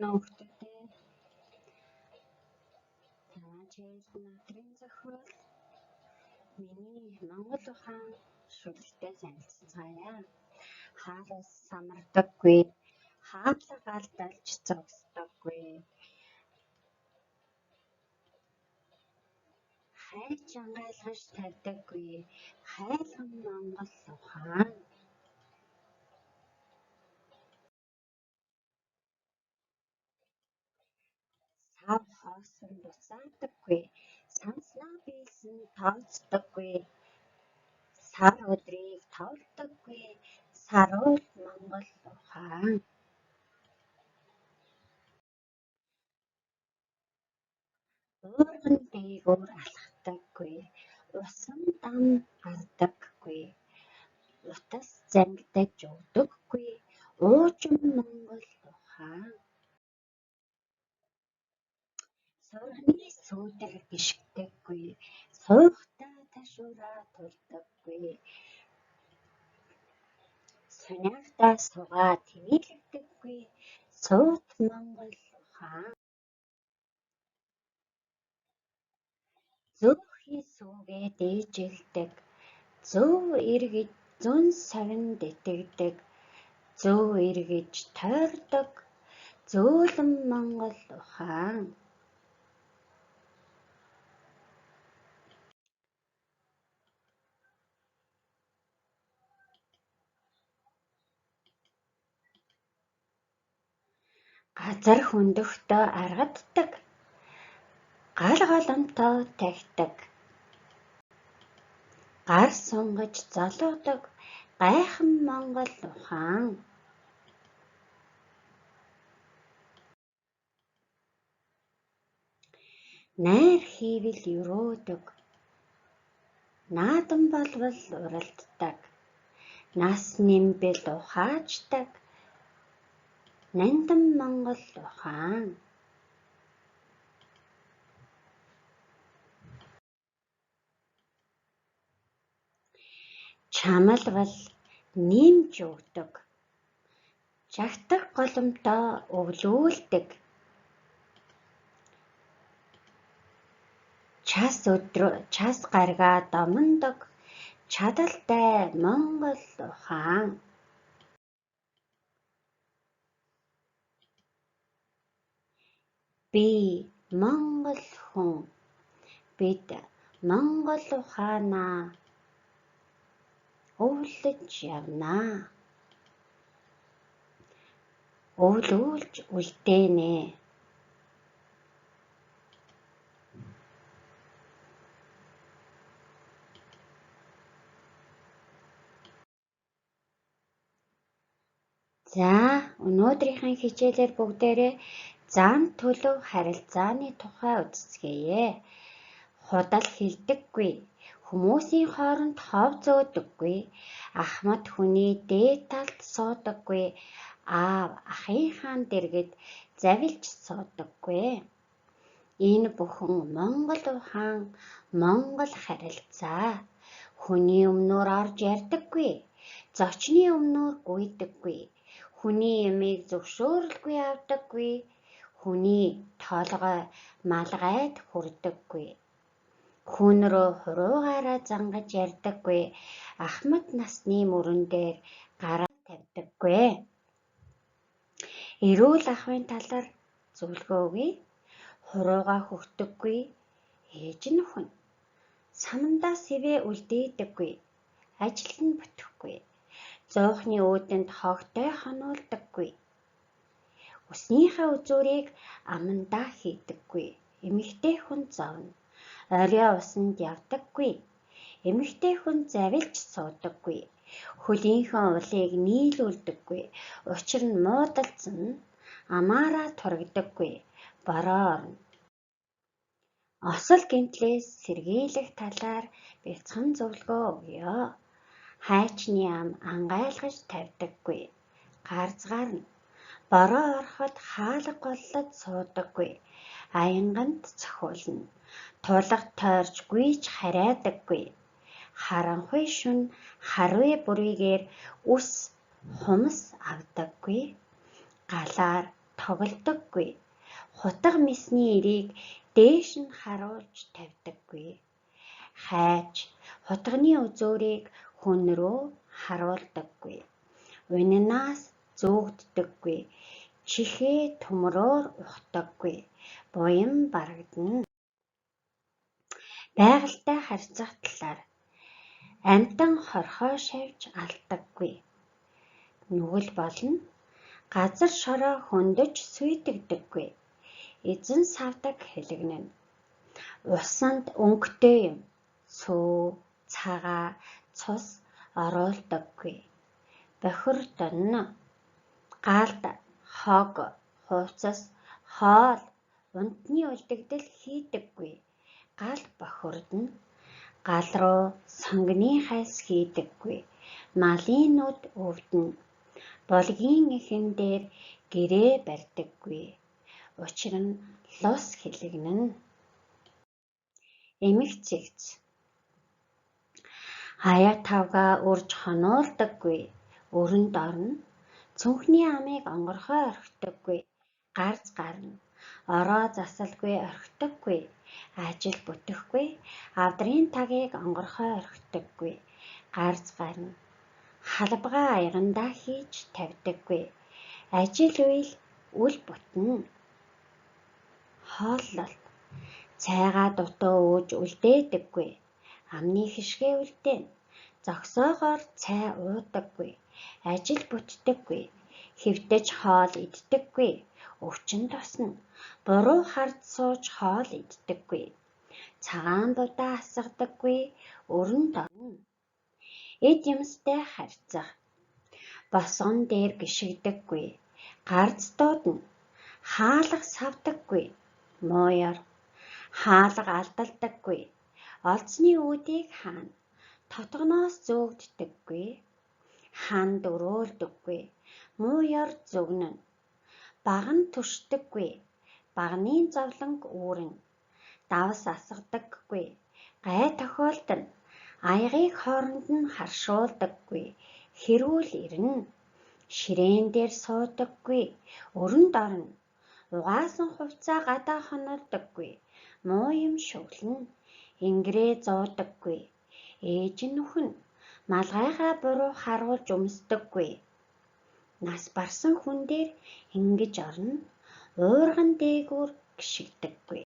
Нөхдөлтэй таажил натрын зохиол миний Монгол ухаан шүлэгтэй танилцгаая. Хаалаас самардаггүй, хаалга алдалж зогсдоггүй, хайж ангайлгаж тавьдаггүй, хайлган Монгол ухаан. Сав хоосон буцаадаггүй, санснаа биелсэн тооцдоггүй, сар өдрийг товлдоггүй, саруул Монгол ухаан. Уурган дээгүүр алхдаггүй, усан дам гардаггүй, утас зангидаж өгдөггүй, уужим Монгол ухаан. Сурганы сүүдэр гიშгдэггүй, суугтаа ташуураа тулдаггүй, суняхдаа сугаа тэнэлэгдэггүй, суут Монгол ухаан. Зөөхий сүүгээ дээжилдэг, зөв эргэж зүүн савинд итгэдэг, зөв эргэж тойрдог, зөөлөн Монгол ухаан. Газар хөндөхтөө аргаддаг, гал голомтоо тахидаг, гар сунгаж золоодог, гайхан Монгол ухаан. Найр хийвэл өрөөдөг, наадан болвол уралддаг, нас нэмбэл ухааждаг, нандин Монгол ухаан. Чамалвал нэмж өгдөг, жагтах голомтоо өвлүүлдэг, час гаргаа домондог, чадалтай Монгол ухаан. Би Монгол хүн, бид Монгол ухаанаа өвлөж явнаа. Өвлүүлж үлдээнэ. За, өнөөдрийнхэн хичээлээр бүгдээрээ зан төлөв харилцааны тухай үздэсгээе. Худал хэлдэггүй, хүмүүсийн хооронд хов зөөдөггүй, ахмад хүний дээд талд суудаггүй, аав ахынхаа дэргэд завилж суудаггүй. Энэ бүхэн Монгол ухаан, Монгол харилцаа. Хүний өмнөр орж ярьдаггүй, зочны өмнөр гүйдэггүй, хүний ямыг зөвшөөрөлгүй авдаггүй, хүний толгой малгайд хүрдэггүй. Хүн рүү хуруугаараа зангаж ярьдаггүй, ахмад насны мөрөн дээр гараа тавьдаггүй. Эрүүл ахуйн талаар зөвлөгөө өгье. Хуруугаа хөхдөггүй, ээж нь хүн. Самандаа сэвээ үлдээдэггүй, ажил нь бүтэхгүй. Зоохны өөдөнд хогтой хонуулдаггүй. Үснийхээ үзүүрийг амандаа хийдэггүй, эмэгтэй хүн зовно. Орой усанд явдаггүй, эмэгтэй хүн завилж суудаггүй. Хөлийнхөө улыг нийлүүлдэггүй, учир нь муудалцсан, амаараа турагдаггүй, бороо орно. Осол гэмтлээс сэргийлэх талаар бяцхан зөвлөгөө өгье. Хайчны ам ангайлгаж тавьдаггүй, гарцгаарна. Бороо ороход хаалга голлож суудаггүй, аянганд цохиулна. Тулга тойрч гүйж харайдаггүй. Харанхуй шүн харвээ бүрийгээр үс хумс авдаггүй. Галаар тоглодоггүй. Хутга мэсний эрийг дээш нь харуулж тавьдаггүй. Хайч хутганы үзүүрийг хүн рүү харуулдаггүй. Унинаас зүүгддэггүй. Чихээ төмрөөр ухдаггүй. Буян барагдана. Байгальтай харьцах талаар амтан хорхоо шавьж алдаггүй. Нүгэл болно. Газар шороо хөндөж сүйдэгдэггүй. Эзэн савдаг хэлэгнэн. Усанд өнгөтэй юм. Сүү, цагаа, цус оруулдаггүй. Бохирдоно. Галд, хог, хувцас, хоол, унтны үлдэгдэл хийдэггүй. Гал бохирдоно. Гал руу сонгины хайс хийдэггүй. Малын нүд өвдөнө. Булгийн эхэн дээр гэрээ барьдаггүй. Учир нь лус хэлэгнэн. Эмх цэгц. Хаяа тавгаа үрж хонуулдаггүй. Өрөнд орно. Цүнхний амыг онгорхой орхидоггүй. Гарц гарна. Ороо засалгүй орхидоггүй. Ажил бүтэхгүй. Авдрын тагийг онгорхой орхидоггүй. Гарц гарна. Халбага аягандаа хийж тавьдаггүй. Ажил үйл үл бүтнэ. Хооллолт. Цайгаа дутуу ууж үлдээдэггүй. Амны хишгээ үлдээн. Зогсоогоор цай уудаггүй. Ажил бүтдэггүй. Хэвтэж хоол иддэггүй. Өвчин тосно. Буруу хард сууж хоол иддэггүй. Цагаан будаа асгадаггүй. Өрөнд орно. Эд юмстай харьцах. Босгон дээр гიშгдэггүй. Гарц дуудана. Хаалга савдаггүй. Мууяр. Хаалга алдалдаггүй. Олзны үүдийг хаана. Тотгоноос зөөгддөггүй. Ханд өрөөлдөггүй. Мууяр зүгнэн. Баган түшдэггүй. Багны зовлонг үүрнэ. Давс асгадаггүй. Гай тохиолдоно. Аягыг хооронд нь харшуулдаггүй. Хэрүүл ирнэ. Ширээн дээр суудаггүй. Өрөнд орно. Угаасан хувцаа гадаа хонолдоггүй. Муу юм шүглэнэ. Ингэрээ зуудаггүй. Ээж нь нөхөн. Малгайгаа буруу харуулж өмсдөггүй. Нас барсан хүн дээр ингэж орно. Уурган дээгүүр гიშгдэггүй.